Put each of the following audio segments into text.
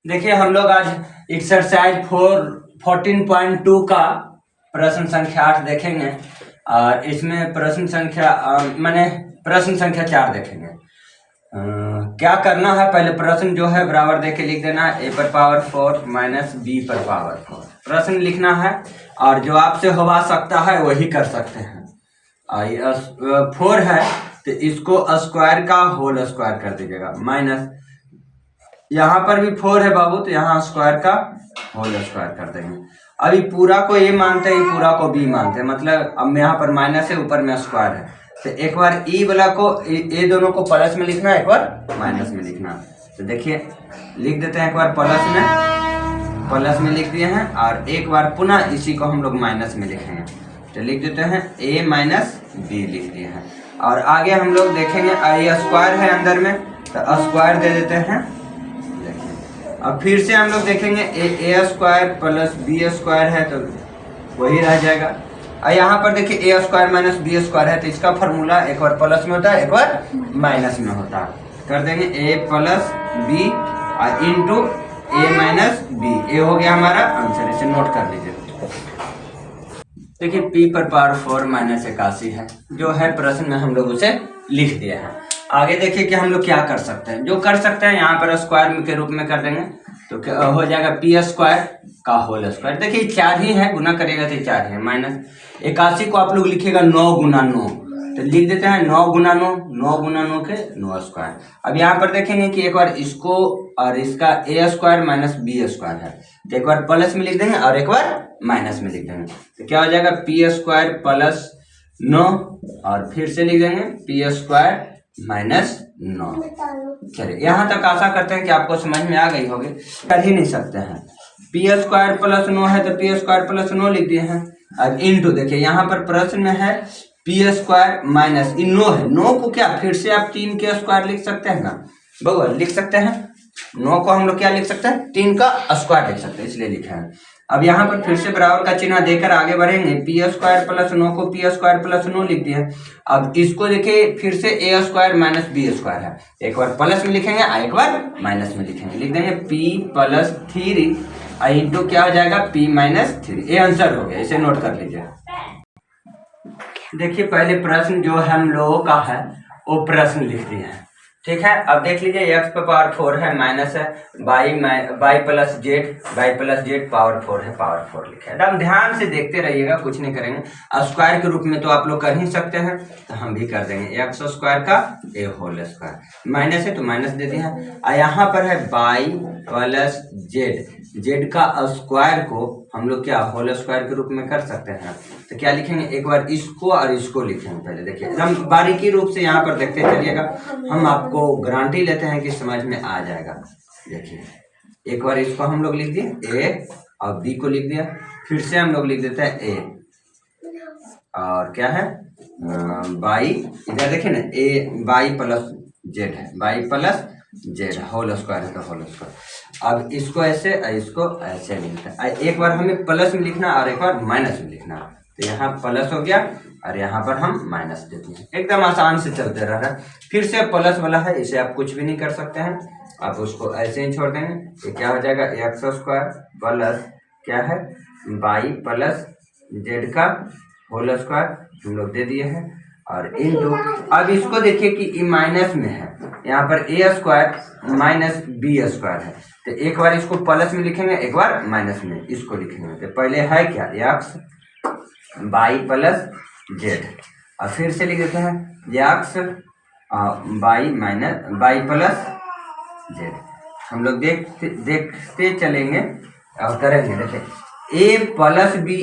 देखिए हम लोग आज एक्सरसाइज 14.2 का प्रश्न संख्या 8 देखेंगे और इसमें प्रश्न संख्या प्रश्न संख्या 4 देखेंगे। क्या करना है, पहले प्रश्न जो है बराबर देके लिख देना है, a पर पावर 4 माइनस b पर पावर 4 प्रश्न लिखना है और जो आपसे होवा सकता है वही कर सकते हैं। 4 है तो इसको स्क्वायर का होल स्क्वायर कर दीजिएगा, माइनस यहाँ पर भी 4 है बाबू तो यहाँ स्क्वायर का होल स्क्वायर कर देंगे। अभी पूरा को ए मानते हैं, पूरा को बी मानते हैं, मतलब अब यहाँ पर माइनस है, ऊपर में स्क्वायर है तो एक बार ई वाला को ए दोनों को प्लस में लिखना है, एक बार माइनस में लिखना है। तो देखिए लिख देते हैं, एक बार प्लस में लिख दिए हैं और एक बार पुनः इसी को हम लोग माइनस में लिखेंगे तो लिख देते हैं a माइनस बी लिख दिए हैं। और आगे हम लोग देखेंगे ये स्क्वायर है अंदर में तो स्क्वायर दे देते हैं। अब फिर से हम लोग देखेंगे ए स्क्वायर प्लस बी स्क्वायर है तो वही रह जाएगा। और यहाँ पर देखिए ए स्क्वायर माइनस बी स्क्वायर है तो इसका फॉर्मूला एक बार प्लस में होता है, एक बार माइनस में होता है। कर देंगे ए प्लस बी और इंटू ए माइनस बी, ए हो गया हमारा आंसर। इसे नोट कर लीजिए। देखिए p पर पावर 4 माइनस 81 है जो है प्रश्न में हम लोग उसे लिख दिए हैं। आगे देखिए कि हम लोग क्या कर सकते हैं, जो कर सकते हैं यहाँ पर स्क्वायर के रूप में कर देंगे तो क्या हो जाएगा, पी स्क्वायर का होल स्क्वायर। देखिए 4 ही है, गुना करेगा तो 4 है, माइनस 81 को आप लोग लिखिएगा 9 गुना 9 तो लिख देते हैं 9 गुना 9, 9 गुना 9 के 9 स्क्वायर। अब यहाँ पर देखेंगे कि एक बार इसको और इसका ए स्क्वायर माइनस बी स्क्वायर है तो एक बार प्लस में लिख देंगे और एक बार माइनस में लिख देंगे तो क्या हो जाएगा, पी स्क्वायर प्लस 9 और फिर से लिख देंगे पी स्क्वायर माइनस 9। चलिए यहाँ तक आशा करते हैं कि आपको समझ में आ गई होगी। कर ही नहीं सकते हैं, पी स्क्वायर प्लस 9 है तो पी स्क्वायर प्लस 9 लिख दिए हैं। अब इंटू देखिए यहाँ पर प्रश्न में है पी स्क्वायर माइनस 9 है, 9 को क्या फिर से आप 3 के स्क्वायर लिख सकते हैं ना बउआ, लिख सकते हैं। 9 को हम लोग क्या लिख सकते हैं, 3 का स्क्वायर लिख सकते हैं, इसलिए लिखा है। अब यहाँ पर फिर से बराबर का चिन्ह देकर आगे बढ़ेंगे, पी स्क्वायर प्लस 9 को पी स्क्वायर प्लस 9 लिख दिया। अब इसको देखिए फिर से ए स्क्वायर माइनस बी स्क्वायर है, एक बार प्लस में लिखेंगे और एक बार माइनस में लिखेंगे, लिख देंगे पी प्लस 3 इंटू क्या हो जाएगा पी माइनस 3। ये आंसर हो गया, इसे नोट कर लीजिए। देखिए पहले प्रश्न जो हम लोगों का है वो प्रश्न लिख दिए हैं, ठीक है। अब देख लीजिए x पर पावर 4 है, माइनस है, बाई प्लस जेड पावर 4 है, पावर 4 लिखा है। एकदम ध्यान से देखते रहिएगा, कुछ नहीं करेंगे। स्क्वायर के रूप में तो आप लोग कर ही सकते हैं तो हम भी कर देंगे एक्स स्क्वायर का ए होल स्क्वायर, माइनस है तो माइनस दे दिए हैं। और यहाँ पर है बाई प्लस जेड का स्क्वायर को हम लोग क्या होल स्क्वायर के रूप में कर सकते हैं तो क्या लिखेंगे, एक बार इसको और इसको लिखेंगे। पहले देखिए एकदम बारीकी रूप से यहाँ पर देखते चलिएगा, हम आपको गारंटी लेते हैं कि समझ में आ जाएगा। देखिए एक बार इसको हम लोग लिख दिए ए और बी को लिख दिया, फिर से हम लोग लिख देते हैं ए और क्या है बाई, इधर देखिए ना ए बाई प्लस जेड है, by plus Z whole square है तो होल स्क्वायर। अब इसको ऐसे इसको ऐसे लिखना है, एक बार हमें प्लस में लिखना और एक बार माइनस में लिखना, तो यहाँ प्लस हो गया और यहाँ पर हम माइनस देते हैं। एकदम आसान से चलते रह रहा है। फिर से प्लस वाला है, इसे आप कुछ भी नहीं कर सकते हैं, आप उसको ऐसे ही छोड़ देंगे तो क्या हो जाएगा एक्स स्क्वायर प्लस क्या है बाई प्लस जेड का होल स्क्वायर हम लोग दे दिए हैं और इंटू। अब इसको देखिए कि ई माइनस में है, यहाँ पर ए स्क्वायर माइनस बी स्क्वायर है तो एक बार इसको प्लस में लिखेंगे, एक बार माइनस में इसको लिखेंगे। तो पहले है क्या एक्स बाई प्लस जेड और फिर से लिख देते हैं एक्स बाई प्लस जेड। हम लोग देखते चलेंगे और करेंगे। देखिए ए प्लस बी,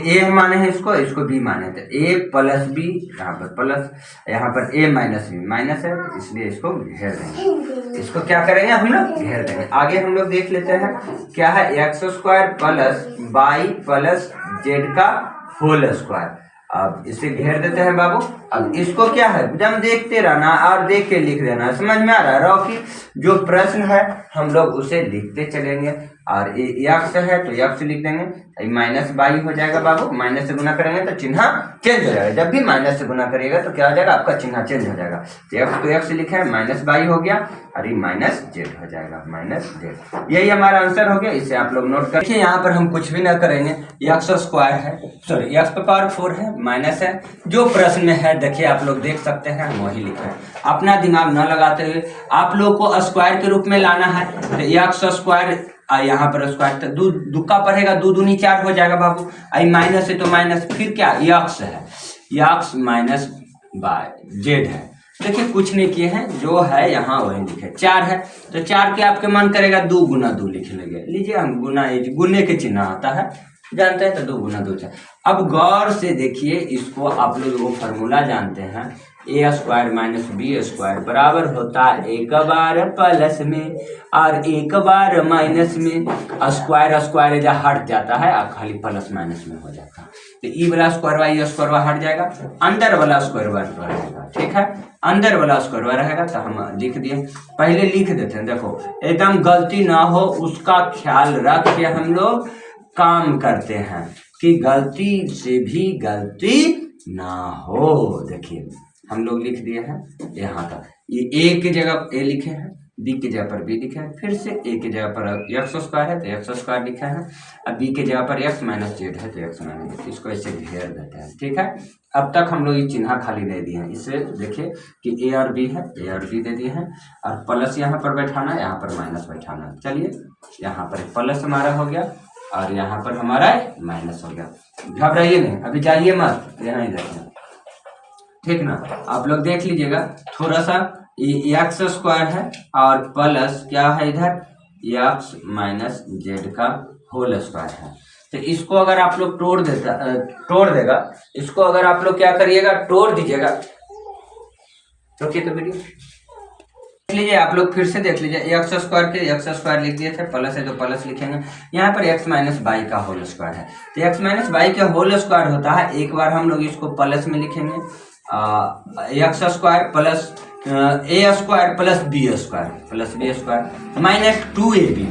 ए माने हैं इसको बी माने तो ए प्लस बी, यहाँ पर प्लस, यहाँ पर ए माइनस बी, माइनस है तो इसलिए इसको घेर देंगे। इसको क्या करेंगे हम लोग घेर देंगे। आगे हम लोग देख लेते हैं क्या है x square plus by plus Z का होल स्क्वायर। अब इसे घेर देते हैं बाबू अब इसको क्या है एकदम देखते रहना और देख के लिख देना। समझ में आ रहा है रॉकी? जो प्रश्न है हम लोग उसे लिखते चलेंगे। और यक्स है तो यक्स लिख देंगे, माइनस बाई हो जाएगा बाबू। माइनस से गुना करेंगे तो चिन्ह चेंज हो जाएगा। जब भी माइनस से गुना करिएगा तो क्या हो जाएगा, आपका चिन्ह चेंज हो जाएगा। तो एक्स तो एक्स लिखे है, माइनस बाई हो गया और ये माइनस जेड हो जाएगा, माइनस जेड। यही हमारा आंसर हो गया। इसे आप लोग नोट करिए। यहाँ पर हम कुछ भी ना करेंगे, एक्स स्क्वायर है, सॉरी एक्स पावर 4 है, माइनस है। जो प्रश्न में है देखिए आप लोग देख सकते हैं, हम वही लिखा है। अपना दिमाग न लगाते हुए आप लोग को स्क्वायर के रूप में लाना है। तो एक्स स्क्वायर यहाँ पर स्क्वायर तो दुक्का पड़ेगा, 2 दूनी 4 हो जाएगा बाबू। आई माइनस है तो माइनस, फिर क्या यक्स है, यक्स माइनस बाय जेड है। देखिए कुछ नहीं किए हैं, जो है यहाँ वही लिखे। 4 है तो 4 के आपके मन करेगा 2 गुना 2 लिख लेंगे। लीजिए हम गुना, गुने के चिन्ह आता है जानते हैं, तो 2 गुना 2 4। अब गौर से देखिए इसको, आप लोग वो फॉर्मूला जानते हैं, A square minus B square बराबर होता है एक बार प्लस में और एक बार माइनस में। स्क्वायर स्क्वायर जहाँ हट जाता है और खाली प्लस माइनस में हो जाता है। तो ई वाला स्क्वायर वाई स्क्वायर वा हट जाएगा, अंदर वाला स्क्वायर वा रहेगा। ठीक है, अंदर वाला स्क्वायर वा रहेगा। तो हम लिख दिए, पहले लिख देते हैं। देखो एकदम गलती ना हो उसका ख्याल रख के हम लोग काम करते हैं कि गलती से भी गलती ना हो। देखिए हम लोग लिख दिए हैं यहाँ तक। ये ए की जगह ए लिखे हैं, बी की जगह पर बी लिखे हैं, फिर से ए की जगह पर एक्स स्क्वायर है तो एक्स स्क्वायर लिखा है। अब बी की जगह पर एक्स माइनस जेड है तो एक्स माइनस जेड, इसको ऐसे घेर देते हैं। ठीक है, अब तक हम लोग ये चिन्ह खाली दे दिए हैं। इससे देखिए कि ए और बी है, ए और बी दे दिए हैं और प्लस यहाँ पर बैठाना है, यहाँ पर माइनस बैठाना है। चलिए यहाँ पर प्लस हमारा हो गया और यहाँ पर हमारा माइनस हो गया। घबराइए नहीं, अभी जाइए मत, यहाँ ही रखें। ठीक ना, आप लोग देख लीजिएगा थोड़ा सा, ये एक्स स्क्वायर है और प्लस क्या है इधर एक्स माइनस जेड का होल स्क्वायर है। तो इसको अगर आप लोग तोड़ देगा, इसको अगर आप लोग क्या करिएगा, तोड़ दीजिएगा। ओके तो वीडियो देख लीजिए, आप लोग फिर से देख लीजिए। एक्स स्क्वायर के एक्स स्क्वायर लिख दिए थे, प्लस है तो प्लस लिखेंगे। यहाँ पर एक्स माइनस बाई का होल स्क्वायर है, तो एक्स माइनस बाई का होल स्क्वायर होता है। एक बार हम लोग इसको प्लस में लिखेंगे, x square plus a square plus B square minus 2ab।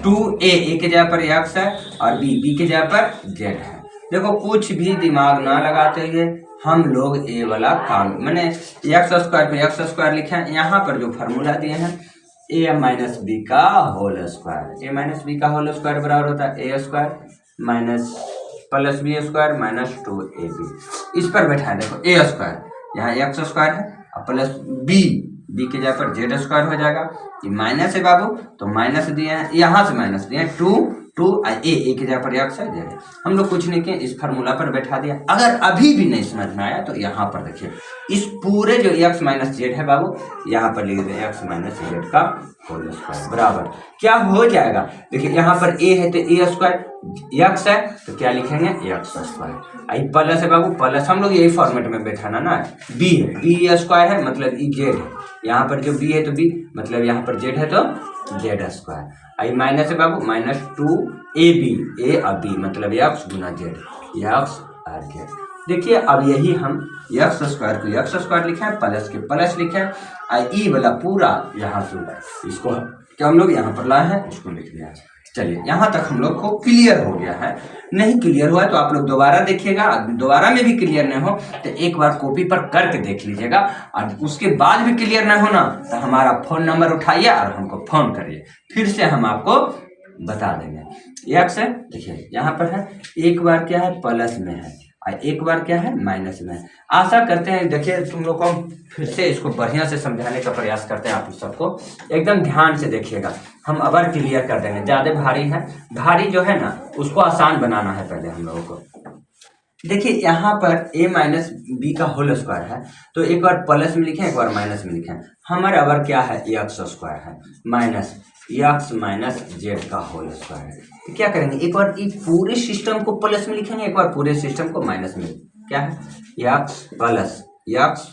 2a के जगह पर एक्स है और बी के जगह पर जेड है। देखो कुछ भी दिमाग ना लगाते हुए हम लोग ए वाला काम, मैंने एक्स स्क्वायर पे एक्स स्क्वायर लिखे हैं। यहाँ पर जो फार्मूला दिए हैं ए माइनस बी का whole square, a minus b का होल स्क्वायर बराबर होता है a square minus plus B square minus 2ab। इस पर बैठा है, देखो ए स्क्वायर यहाँ एक्स स्क्वायर है और प्लस बी के जगह पर जेड स्क्वायर हो जाएगा। ये माइनस है बाबू, तो माइनस दिए हैं, यहाँ से माइनस दिए हैं 2 ए की जगह पर एक्स है जेड है। हम लोग कुछ नहीं किए, इस फार्मूला पर बैठा दिया। अगर अभी भी नहीं समझ में आया तो यहाँ पर देखिए, इस पूरे जो एक्स माइनस जेड है बाबू, यहाँ पर लिख दें एक्स माइनस जेड का होल स्क्वायर बराबर क्या हो जाएगा। देखिए यहाँ पर ए है तो ए स्क्वायर, एक्स है तो क्या लिखेंगे एक्स स्क्वायर। आई प्लस है बाबू, प्लस हम लोग यही फॉर्मेट में बैठाना ना। बी है, बी स्क्वायर है मतलब ई जेड है, यहाँ पर जो बी है तो बी मतलब यहाँ पर जेड है तो जेड स्क्वायर। आई माइनस है बाबू, माइनस 2ab, ए और बी मतलब एक्स गुना जेड, एक्स और जेड। देखिए अब यही हम एक्स स्क्वायर को एक्स स्क्वायर लिखे हैं, प्लस के प्लस लिखे हैं, और ई वाला पूरा यहाँ से इसको क्या हम लोग यहाँ पर लाए हैं, इसको लिख दिया। चलिए यहाँ तक हम लोग को क्लियर हो गया है। नहीं क्लियर हुआ है तो आप लोग दोबारा देखिएगा, दोबारा में भी क्लियर नहीं हो तो एक बार कॉपी पर करके देख लीजिएगा, और उसके बाद भी क्लियर नहीं होना तो हमारा फ़ोन नंबर उठाइए और हमको फ़ोन करिए, फिर से हम आपको बता देंगे। एक्स है देखिए यहाँ पर है, एक बार क्या है प्लस में है और एक बार क्या है माइनस में है। आशा करते हैं देखिए तुम लोग को फिर से इसको बढ़िया से समझाने का प्रयास करते हैं। आप सबको एकदम ध्यान से देखिएगा, हम अबर क्लियर कर देंगे। ज़्यादा भारी है, भारी जो है ना उसको आसान बनाना है पहले हम लोगों को। देखिए यहाँ पर a माइनस बी का होल स्क्वायर है, तो एक बार प्लस में लिखें एक बार माइनस में लिखें। हमारा अबर क्या है एक्स स्क्वायर है माइनस एक्स माइनस जेड का होल स्क्वायर है। तो क्या करेंगे, एक बार ये पूरे सिस्टम को प्लस में लिखेंगे, एक बार पूरे सिस्टम को माइनस में। क्या है एक्स प्लस एक्स,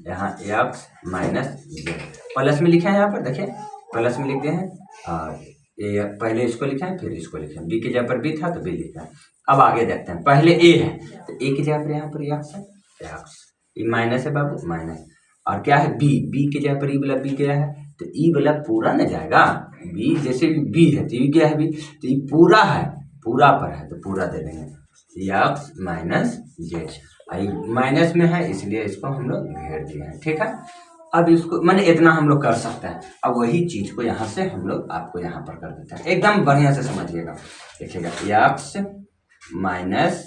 यहाँ एक्स माइनस जेड प्लस में लिखा है। यहाँ पर देखिए प्लस में लिखते हैं और ये पहले इसको लिखा है फिर इसको लिखा है। बी की जगह पर बी था तो बी लिखा है। अब आगे देखते हैं, पहले ए है तो ए की जगह पर यहाँ पर एक्स है, एक्स ये माइनस है बाबू, माइनस। और क्या है, बी, बी के जगह पर ई वाला बी गया है, तो ई वाला पूरा न जाएगा, बी जैसे बी है तो ये क्या है बी, तो ये पूरा है, पूरा पर है तो पूरा दे देंगे एक्स माइनस जेड। माइनस में है इसलिए इसको हम लोग घेर दिए हैं, ठीक है। अब इसको मैंने इतना हम लोग कर सकते हैं। अब वही चीज को यहाँ से हम लोग आपको यहाँ पर कर देते हैं, एकदम बढ़िया से समझिएगा। देखिएगा एक्स माइनस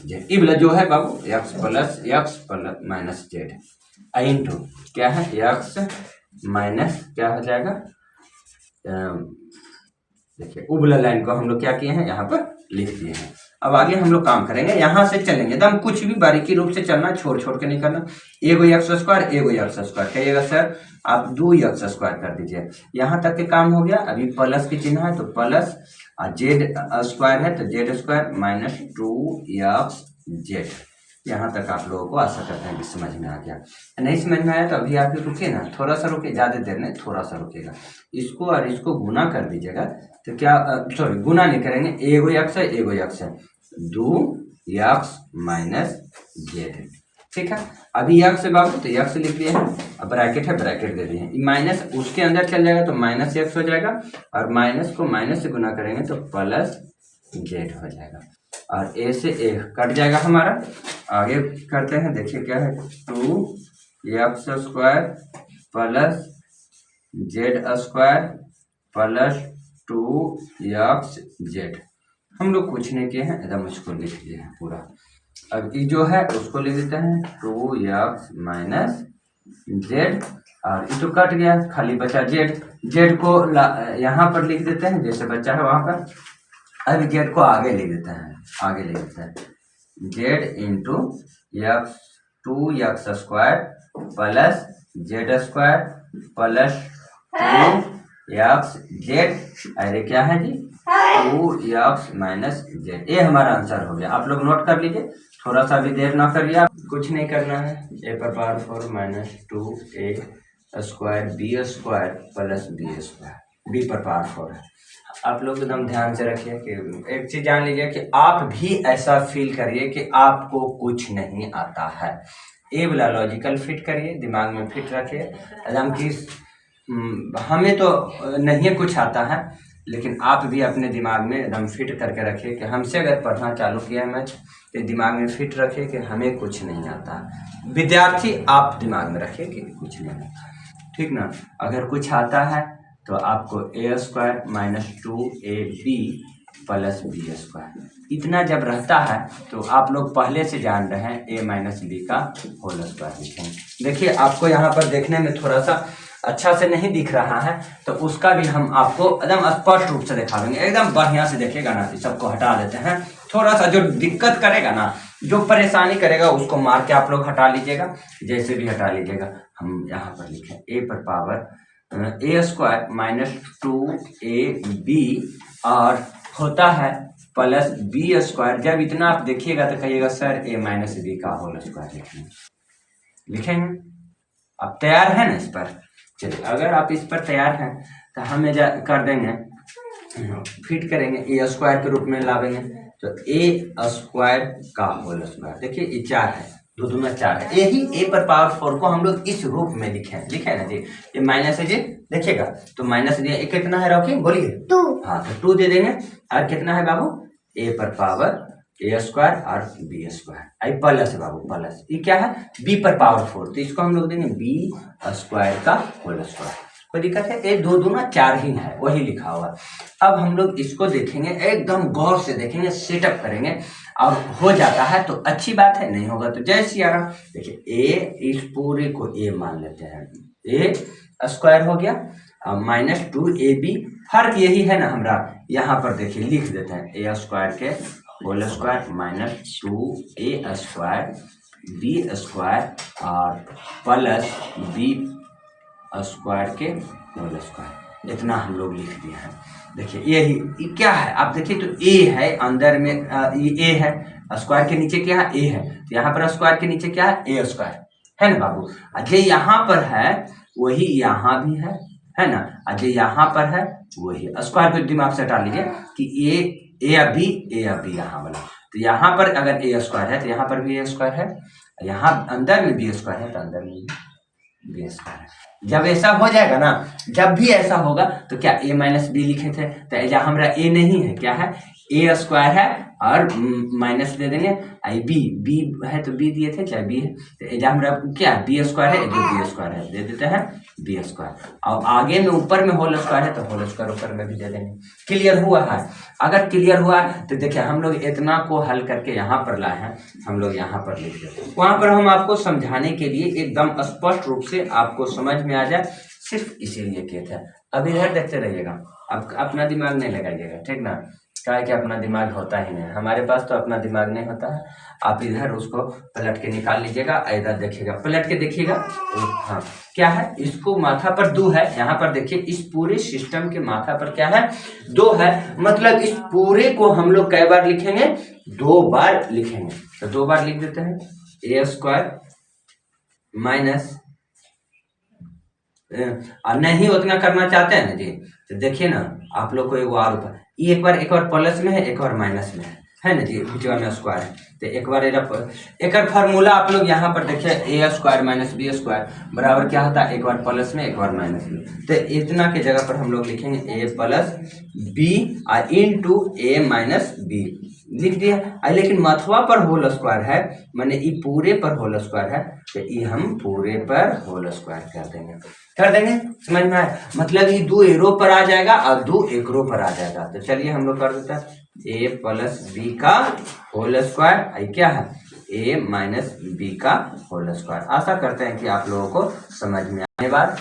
जेड, ई वाला जो है बाबू x plus minus z into क्या है एक्स माइनस क्या हो जाएगा, देखिए उ वाला लाइन को हम लोग क्या किए हैं यहाँ पर लिख दिए हैं। अब आगे हम लोग काम करेंगे, यहाँ से चलेंगे एकदम कुछ भी बारीकी रूप से चलना, छोड़ छोड़ के नहीं करना। एगो एक्स स्क्वायर कहिएगा सर आप 2x स्क्वायर कर दीजिए, यहाँ तक के काम हो गया। अभी प्लस की चिन्ह है तो प्लस, जेड स्क्वायर है तो Z square minus 2x Z. यहाँ तक आप लोगों को आशा करते हैं कि समझ में आ गया। नहीं समझ में आया तो अभी आप रुकिए ना, थोड़ा सा रुकिए, ज़्यादा देर नहीं, थोड़ा सा रुकिएगा। इसको और इसको गुना कर दीजिएगा तो क्या, सॉरी गुना नहीं करेंगे, एगो एक्स है 2x माइनस जेड, ठीक है। अभी एक्स है बाबू तो एक्स लिख दिए हैं, अब ब्रैकेट है ब्रैकेट दे दिए हैं, माइनस उसके अंदर चल जाएगा तो माइनस एक्स हो जाएगा, और माइनस को माइनस से गुना करेंगे तो प्लस जेड हो जाएगा, और ए से ए कट जाएगा हमारा। आगे करते हैं, देखिए क्या है 2x square plus Z square plus 2x Z. हम लोग कुछ नहीं किए हैं, एकदम उसको लिख दिए हैं पूरा। अब ये जो है उसको लिख देते हैं 2x माइनस जेड, और ये तो कट गया, खाली बचा जेड। जेड को यहाँ पर लिख देते हैं जैसे बचा है वहाँ पर। अब जेड को आगे लिख देते हैं, Z into x 2x square plus Z square plus 2x Z. अरे क्या है जी 2x माइनस जेड, ये हमारा आंसर हो गया। आप लोग नोट कर लीजिए, थोड़ा सा भी देर ना करिए, कुछ नहीं करना है। a पर power 4 minus 2a square B square plus B square, B पर पावर 4 है। आप लोग एकदम ध्यान से रखिए कि एक चीज जान लीजिए कि आप भी ऐसा फील करिए कि आपको कुछ नहीं आता है। ए वाला लॉजिकल फिट करिए, दिमाग में फिट रखिए एकदम कि हमें तो नहीं कुछ आता है, लेकिन आप भी अपने दिमाग में एकदम फिट करके रखिए कि हमसे अगर पढ़ना चालू किया है मैथ तो दिमाग में फिट रखिए कि हमें कुछ नहीं आता। विद्यार्थी आप दिमाग में रखिए कि कुछ नहीं आता, ठीक ना। अगर कुछ आता है तो आपको a square minus 2ab plus B square, इतना जब रहता है तो आप लोग पहले से जान रहे हैं ए माइनस बी का होल स्क्वायर लिखेंगे। देखिए आपको यहाँ पर देखने में थोड़ा सा अच्छा से नहीं दिख रहा है तो उसका भी हम आपको एकदम स्पष्ट रूप से दिखा देंगे, एकदम बढ़िया से देखिएगा ना। सबको हटा देते हैं, थोड़ा सा जो दिक्कत करेगा ना, जो परेशानी करेगा उसको मार के आप लोग हटा लीजिएगा, जैसे भी हटा लीजिएगा। हम यहाँ पर लिखें ए पर पावर ए स्क्वायर माइनस 2ab और होता है प्लस बी स्क्वायर। जब इतना आप देखिएगा तो कहिएगा सर ए माइनस बी का होल स्क्वायर लिखेंगे। आप तैयार हैं ना इस पर? चलिए अगर आप इस पर तैयार हैं तो हम कर देंगे, फिट करेंगे, ए स्क्वायर के रूप में लावेंगे तो ए स्क्वायर का होल स्क्वायर। देखिए ये 4 है, 2 दूना 4 है, यही ए पर पावर 4 को हम लोग इस रूप में लिखे ना जी। ये माइनस है जी, देखिएगा तो माइनस दिया, एक कितना है रॉकी बोलिए 2। हाँ तो 2 दे देंगे, और कितना है बाबू ए पर पावर ए स्क्वायर और बी स्क्वायर, आई प्लस है बाबू प्लस, ये क्या है बी पर पावर 4 तो इसको हम लोग देंगे बी स्क्वायर का होल स्क्वायर। कोई दिक्कत है? ये 2 दूना 4 ही है, वही लिखा हुआ। अब हम लोग इसको देखेंगे, एकदम गौर से देखेंगे, सेटअप करेंगे, अब हो जाता है तो अच्छी बात है, नहीं होगा तो जय सिया राम। देखिए ए, इस पूरे को ए मान लेते हैं, ए स्क्वायर हो गया माइनस 2ab, फर्क यही है ना हमारा। यहाँ पर देखिए लिख देते हैं ए स्क्वायर के whole square minus 2a square B square और प्लस बी स्क्वायर के होल स्क्वायर, इतना हम लोग लिख दिए हैं। देखिए यही क्या है, आप देखिए तो ए है अंदर में, ये ए है, स्क्वायर के नीचे क्या है ए है, तो यहाँ पर स्क्वायर के नीचे क्या है ए स्क्वायर है ना बाबू। जो यहाँ पर है वही यहाँ भी है ना, जो यहाँ पर है वही। स्क्वायर को दिमाग से हटा लीजिए कि ए या बी यहाँ वाला, तो यहाँ पर अगर ए स्क्वायर है तो यहाँ पर भी ए स्क्वायर है, यहाँ अंदर में बी स्क्वायर है तो अंदर में बी स्क्वायर है। जब ऐसा हो जाएगा ना, जब भी ऐसा होगा तो क्या a माइनस बी लिखे थे, तो एजा हमारा a नहीं है, क्या है, ए स्क्वायर है और माइनस दे देंगे आई बी है तो b दिए थे, क्या b है, तो एजा हमारा क्या बी स्क्वायर है, जो बी स्क्वायर है दे देते हैं बी स्क्वायर, और आगे में ऊपर में होल स्क्वायर है तो होल स्क्वायर ऊपर में भी दे देंगे। क्लियर हुआ है? अगर क्लियर हुआ तो देखिए हम लोग इतना को हल करके यहाँ पर लाए हैं, हम लोग यहाँ पर लिख देते, वहाँ पर हम आपको समझाने के लिए एकदम स्पष्ट रूप से आपको समझ में आ जाए, सिर्फ इसीलिए किए थे। अब इधर देखते रहिएगा, अब अपना दिमाग नहीं लगाइएगा, ठीक ना, क्या कि अपना दिमाग होता ही नहीं, हमारे पास तो अपना दिमाग नहीं होता है। आप इधर उसको पलट के निकाल लीजिएगा, इधर देखिएगा, पलट के देखिएगा, हाँ क्या है, इसको माथा पर 2 है, यहाँ पर देखिए इस पूरे सिस्टम के माथा पर क्या है, 2 है, मतलब इस पूरे को हम लोग कई बार लिखेंगे, 2 बार लिखेंगे, तो 2 बार लिख देते हैं, ए स्क्वायर माइनस, नहीं उतना करना चाहते हैं ना जी, तो देखिए ना आप लोग को एक और ऊपर, ये एक बार प्लस में है, एक बार माइनस में है ना जी, बीच में स्क्वायर है, तो एक बार एक फार्मूला आप लोग यहाँ पर देखिए, ए स्क्वायर माइनस बी स्क्वायर बराबर क्या होता है, एक बार प्लस में एक बार माइनस में, तो इतना के जगह पर हम लोग लिखेंगे ए प्लस बी इंटू ए माइनस बी लिख दिया। लेकिन मथवा पर होल स्क्वायर है, माने ये पूरे पर होल स्क्वायर है, तो ये हम पूरे पर होल स्क्वायर कर देंगे, समझ में आया? मतलब ये 2 एरो पर आ जाएगा और 2 एकरो पर आ जाएगा। तो चलिए हम लोग कर देते हैं ए प्लस बी का होल स्क्वायर, क्या है, ए माइनस बी का होल स्क्वायर। आशा करते हैं कि आप लोगों को समझ में आने बाद